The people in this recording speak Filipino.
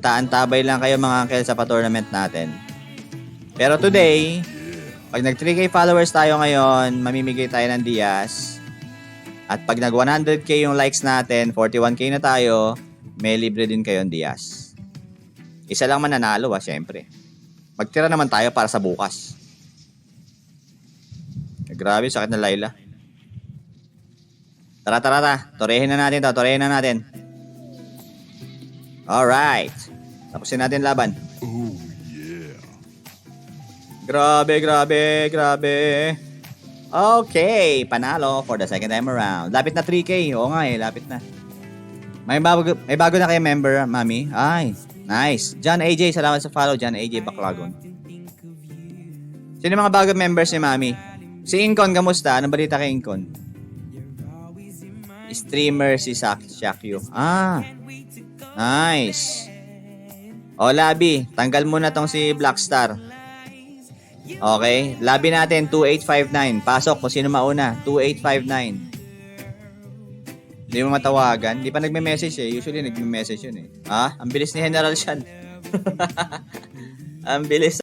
Antabay lang kayo mga uncle sa pa-tournament natin. Pero today, pag nag 3K followers tayo ngayon, mamimigay tayo ng Diaz. At pag nag 100K yung likes natin, 41K na tayo, may libre din kayo ng Diaz. Isa lang mananalo syempre. Magtira naman tayo para sa bukas. Grabe, sakit na Layla. Tara. Torehin na natin to. Alright. Tapusin natin laban. Oh, yeah. Grabe. Okay, panalo for the second time around. Lapit na 3K. Oo nga lapit na. May bago na kayo member, Mami. Ay, nice. John AJ, salamat sa follow. John AJ Baclagon. Sino mga bago members ni Mami? Si Incon, kamusta? Anong balita kay Incon? Streamer si Shakyu. Nice. O, Labi, tanggal muna tong si Blackstar. Okay, labi natin 2859. Pasok kung sino mauna. 2859. Hindi mo matawagan. Hindi pa nagme-message Usually nagme-message yun Ang bilis ni General Shan. Ang bilis.